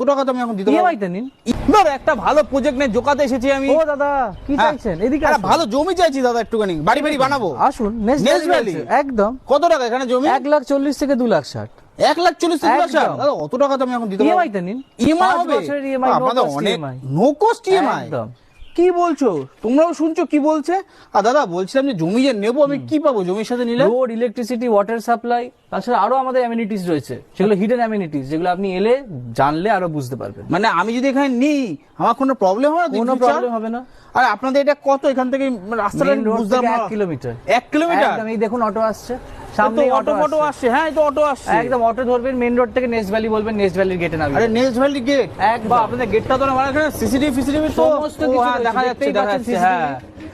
টাকা তো আমি এখন দিতে পারবো ইএমআই তে নিন। ধর একটা ভালো প্রজেক্ট নিয়ে জোকাতে এসেছি আমি। ও দাদা কি চাইছেন? এদিকে একটা আসুন। ভালো জমি চাইছি দাদা, একটুখানি বাড়ি বাড়ি বানাবো। আসুন নেক্সট নেক্সট ভ্যালি একদম কত টাকা এখানে জমি? 1,40,000 থেকে 2,60,000 1,40,000 একদম। দাদা অত টাকা তো আমি এখন দিতে পারবো ইএমআই তে নিন। ইএমআই 5 হবে? বছরের EMI, no আপনাদের cost অনেক EMI নো কস্ট ইএমআই। একদম। কি বলছো? তোমরাও শুনছো কি বলছে? আর দাদা বলছিলাম যে জমি যে নেবো আমি কি পাবো জমির সাথে নিলে? রোড, ইলেকট্রিসিটি, ওয়াটার সাপ্লাই, তাছাড়া আরো আমাদের অ্যামিনিটিস রয়েছে, সেগুলো হিডেন অ্যামিনিটিস, যেগুলো আপনি এলে জানলে আরো বুঝতে পারবেন। মানে আমি যদি এখানে নিই আমার কোনো প্রবলেম হবে না? কোনো প্রবলেম হবে না। আর আপনাদের এটা কত এখান থেকে রাস্তাটা মেইন রোড বুঝতে থেকে পারবো 1 কিলোমিটার। 1 কিলোমিটার? একদম, এই দেখুন অটো আসছে, সামনে সামনে অটো ফটো আসছে। হ্যাঁ এই তো অটো আসছে। একদম অটো ধরবেন, মেইন রোড থেকে নেক্সট ভ্যালি বলবেন, নেক্সট ভ্যালির গেটে নামবেন। আরে নেক্সট ভ্যালি গেট একদম। বা আপনাদের গেটটা তো না মানে এখানে সিসিটিভি ফিসিটিভি তো সমস্ত ও, কিছু হ্যাঁ, রয়েছে, দেখা যাচ্ছে দেখতেই দেখা পাচ্ছেন যাচ্ছে হ্যাঁ।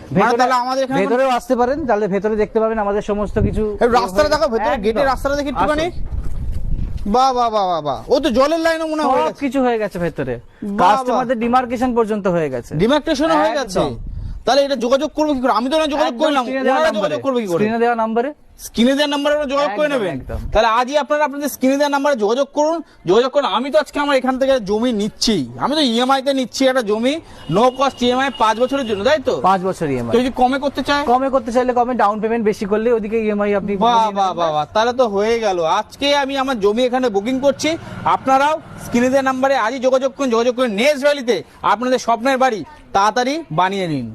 CCTV মানে তাহলে আমাদের এখানে ভেতরেও আসতে পারেন, তাহলে ভেতরে দেখতে পাবেন আমাদের সমস্ত কিছু। এই রাস্তাটা দেখো, ভেতরে একদম। গেটের রাস্তাটা দেখি একটুখানি। আসুন। বাহ বাহ বাহ বাহ বাহ, ও তো জলের লাইনও মনে হয় সব কিছু হয়ে গেছে ভেতরে, বাহ। কাস্টমারদের ডিমার্কেশন পর্যন্ত হয়ে গেছে। ডিমার্কেশন হয়ে গেছে। একদম। তাহলে এটা যোগাযোগ করবো কি করে? আমি তো না যোগাযোগ করলাম, ওনারা যোগাযোগ করবে কি করে? স্ক্রিনে দেওয়া নম্বরে। স্ক্রিনে দেওয়ার নাম্বারে যোগাযোগ করে একদম, নেবেন। একদম। তাহলে আজই আপনারা আপনাদের স্ক্রিনে দেওয়ার নাম্বারে যোগাযোগ করুন। আমি তো আজকে আমার এখান থেকে জমি নিচ্ছি, আমি তো ইএমআই তে নিচ্ছি একটা জমি, নো কস্ট ইএমআই 5 বছরের জন্য, তাই তো? 5 বছর ইএমআই। কেউ যদি কমে করতে চায়? কমে করতে চাইলে কমে, ডাউন পেমেন্ট বেশি করলে ওদিকে ইএমআই আপনি বাহ বাহ বাহ বাহ, তাহলে তো হয়ে গেল। আজকে আমি আমার জমি এখানে বুকিং করছি, আপনারাও স্ক্রিনে দেওয়ার নাম্বারে আজই যোগাযোগ করুন। যোগাযোগ করুন নেক্সট ভ্যালিতে আপনাদের স্বপ্নের বাড়ি তাড়াতাড়ি বানিয়ে নিন।